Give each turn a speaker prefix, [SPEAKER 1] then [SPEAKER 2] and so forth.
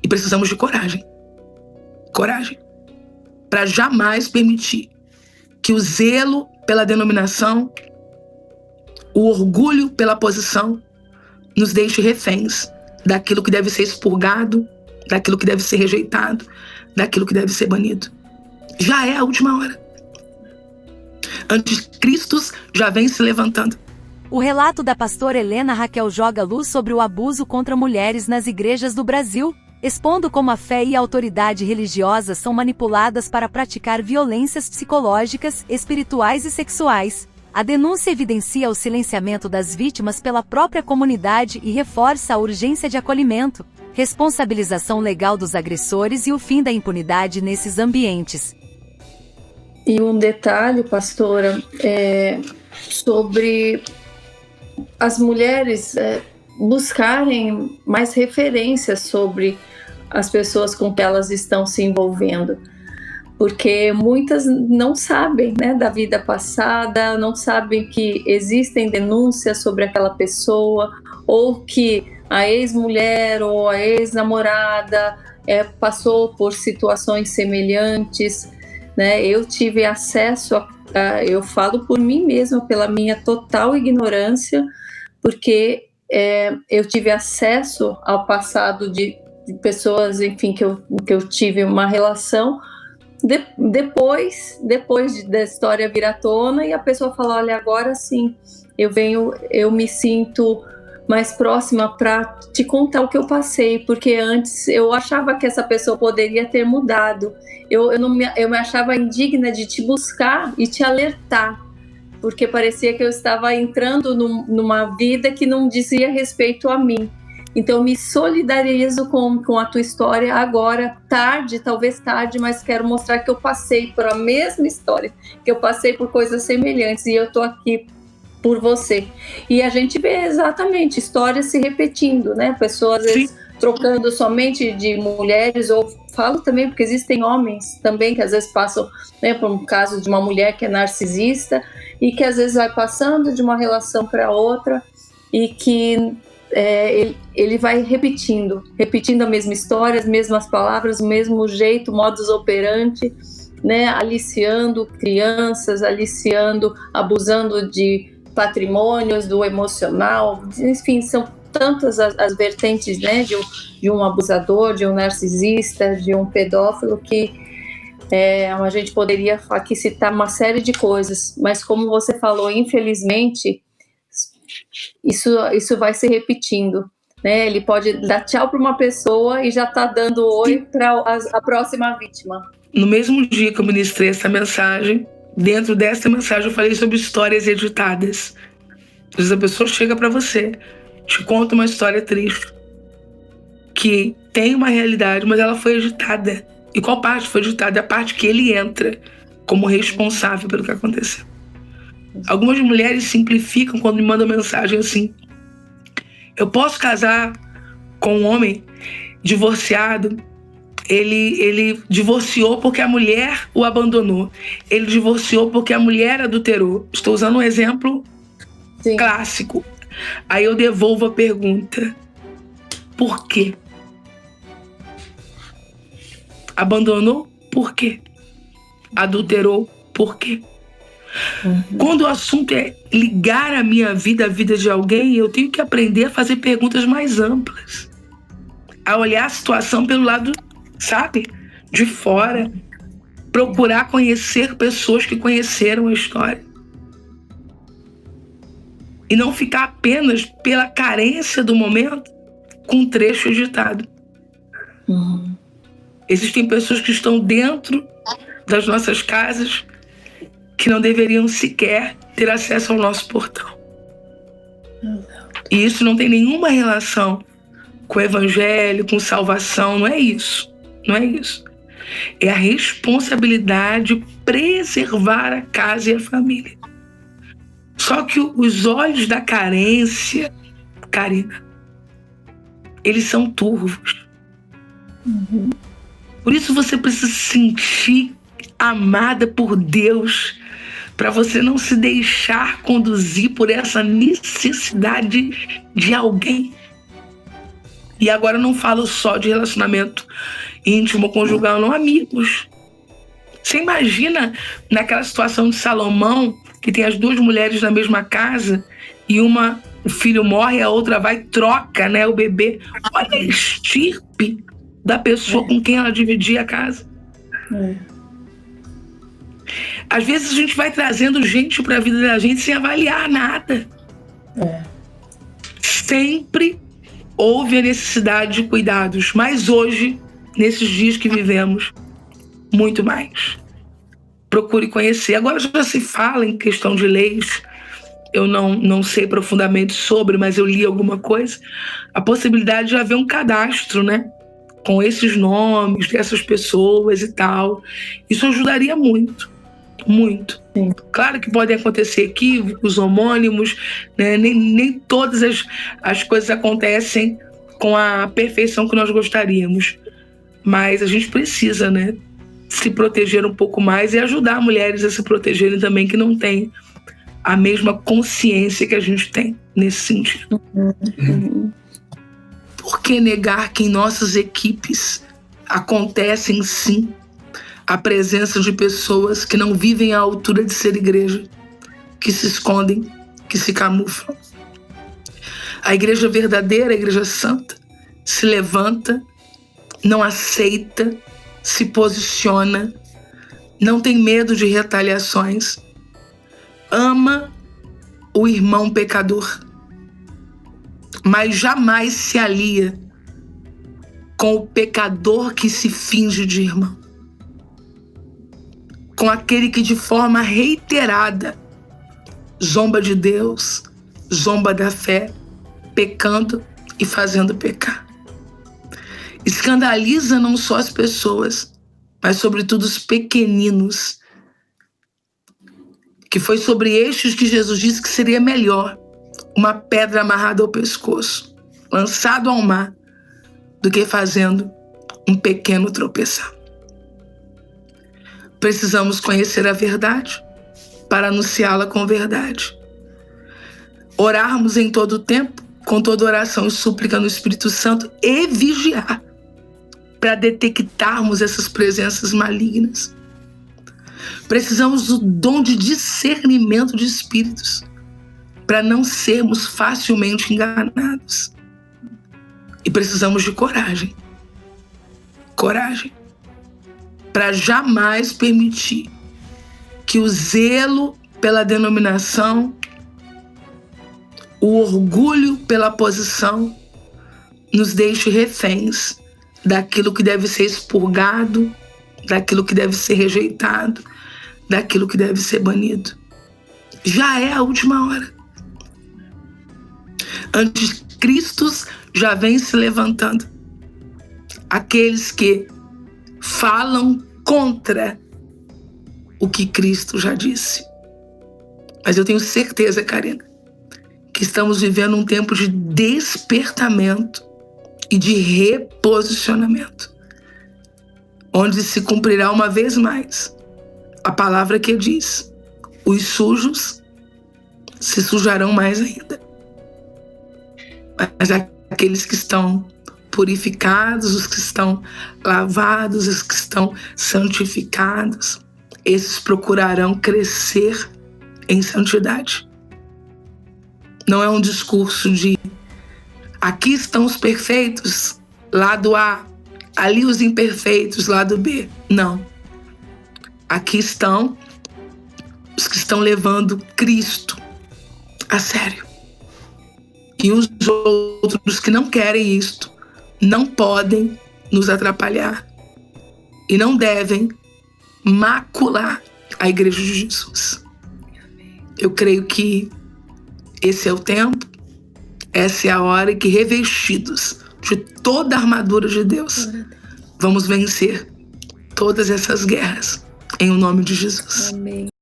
[SPEAKER 1] E precisamos de coragem. Coragem. Para jamais permitir que o zelo pela denominação, o orgulho pela posição, nos deixe reféns daquilo que deve ser expurgado, daquilo que deve ser rejeitado, daquilo que deve ser banido. Já é a última hora. Anticristos já vem se levantando.
[SPEAKER 2] O relato da pastora Helena Raquel joga luz sobre o abuso contra mulheres nas igrejas do Brasil, expondo como a fé e a autoridade religiosa são manipuladas para praticar violências psicológicas, espirituais e sexuais. A denúncia evidencia o silenciamento das vítimas pela própria comunidade e reforça a urgência de acolhimento, responsabilização legal dos agressores e o fim da impunidade nesses ambientes.
[SPEAKER 3] E um detalhe, pastora, sobre as mulheres buscarem mais referências sobre as pessoas com que elas estão se envolvendo. Porque muitas não sabem, né, da vida passada, não sabem que existem denúncias sobre aquela pessoa, ou que a ex-mulher ou a ex-namorada passou por situações semelhantes, né? Eu tive acesso eu falo por mim mesma, pela minha total ignorância, porque eu tive acesso ao passado de pessoas, enfim, que eu tive uma relação. Depois da história vir à tona e a pessoa fala, olha, agora sim, eu me sinto mais próxima para te contar o que eu passei, porque antes eu achava que essa pessoa poderia ter mudado, eu me achava indigna de te buscar e te alertar, porque parecia que eu estava entrando numa vida que não dizia respeito a mim. Então, me solidarizo com a tua história agora, talvez tarde, mas quero mostrar que eu passei por a mesma história, que eu passei por coisas semelhantes e eu estou aqui por você. E a gente vê exatamente histórias se repetindo, né? Pessoas, às vezes, trocando somente de mulheres, ou falo também porque existem homens também que às vezes passam, né, por um caso de uma mulher que é narcisista e que às vezes vai passando de uma relação para outra e que ele vai repetindo a mesma história, as mesmas palavras, o mesmo jeito, modus operandi, né, aliciando crianças, abusando de patrimônios, do emocional, enfim, são tantas as vertentes, né, de um abusador, de um narcisista, de um pedófilo, que a gente poderia aqui citar uma série de coisas, mas como você falou, infelizmente, isso vai se repetindo, né? Ele pode dar tchau para uma pessoa e já está dando oi para a próxima vítima.
[SPEAKER 1] No mesmo dia que eu ministrei essa mensagem, dentro dessa mensagem eu falei sobre histórias editadas. Às vezes a pessoa chega para você, te conta uma história triste, que tem uma realidade, mas ela foi editada. E qual parte foi editada? É a parte que ele entra como responsável pelo que aconteceu. Algumas mulheres simplificam quando me mandam mensagem assim: eu posso casar com um homem divorciado, ele divorciou porque a mulher o abandonou, ele divorciou porque a mulher adulterou. Estou usando um exemplo clássico. Aí eu devolvo a pergunta: por quê? Abandonou? Por quê? Adulterou? Por quê? Quando o assunto é ligar a minha vida à vida de alguém, eu tenho que aprender a fazer perguntas mais amplas, a olhar a situação pelo lado, sabe, de fora, procurar conhecer pessoas que conheceram a história e não ficar apenas pela carência do momento com um trecho editado. Existem pessoas que estão dentro das nossas casas que não deveriam sequer ter acesso ao nosso portão. E isso não tem nenhuma relação com o evangelho, com salvação, não é isso. Não é isso. É a responsabilidade de preservar a casa e a família. Só que os olhos da carência, Karina, eles são turvos. Por isso você precisa se sentir amada por Deus, para você não se deixar conduzir por essa necessidade de alguém. E agora eu não falo só de relacionamento íntimo, conjugal, não, amigos. Você imagina naquela situação de Salomão, que tem as duas mulheres na mesma casa, e uma, o filho morre, a outra vai e troca, né, o bebê. Olha a estirpe da pessoa com quem ela dividia a casa. Às vezes a gente vai trazendo gente para a vida da gente sem avaliar nada. Sempre houve a necessidade de cuidados, mas hoje, nesses dias que vivemos, muito mais. Procure conhecer. Agora já se fala em questão de leis, eu não sei profundamente sobre, mas eu li alguma coisa, a possibilidade de haver um cadastro, né? Com esses nomes dessas pessoas e tal. Isso ajudaria muito, muito.
[SPEAKER 3] Sim.
[SPEAKER 1] Claro que podem acontecer equívocos, homônimos, né? Nem todas as coisas acontecem com a perfeição que nós gostaríamos. Mas a gente precisa, né, se proteger um pouco mais e ajudar mulheres a se protegerem também, que não têm a mesma consciência que a gente tem nesse sentido. Por que negar que em nossas equipes acontecem sim a presença de pessoas que não vivem à altura de ser igreja, que se escondem, que se camuflam? A igreja verdadeira, a igreja santa, se levanta, não aceita, se posiciona, não tem medo de retaliações, ama o irmão pecador, mas jamais se alia com o pecador que se finge de irmão, com aquele que de forma reiterada zomba de Deus, zomba da fé, pecando e fazendo pecar. Escandaliza não só as pessoas, mas sobretudo os pequeninos, que foi sobre estes que Jesus disse que seria melhor uma pedra amarrada ao pescoço, lançado ao mar, do que fazendo um pequeno tropeçar. Precisamos conhecer a verdade para anunciá-la com verdade. Orarmos em todo o tempo, com toda oração e súplica no Espírito Santo, e vigiar para detectarmos essas presenças malignas. Precisamos do dom de discernimento de espíritos para não sermos facilmente enganados. E precisamos de coragem. Coragem para jamais permitir que o zelo pela denominação, o orgulho pela posição, nos deixe reféns daquilo que deve ser expurgado, daquilo que deve ser rejeitado, daquilo que deve ser banido. Já é a última hora. Anticristos já vêm se levantando. Aqueles que falam contra o que Cristo já disse. Mas eu tenho certeza, Karina, que estamos vivendo um tempo de despertamento e de reposicionamento, onde se cumprirá uma vez mais a palavra que diz: os sujos se sujarão mais ainda. Mas aqueles que estão purificados, os que estão lavados, os que estão santificados, esses procurarão crescer em santidade. Não é um discurso de aqui estão os perfeitos, lado A, ali os imperfeitos, lado B. Não. Aqui estão os que estão levando Cristo a sério. E os outros que não querem isto não podem nos atrapalhar e não devem macular a Igreja de Jesus. Eu creio que esse é o tempo, essa é a hora em que, revestidos de toda a armadura de Deus, vamos vencer todas essas guerras em o nome de Jesus.
[SPEAKER 3] Amém.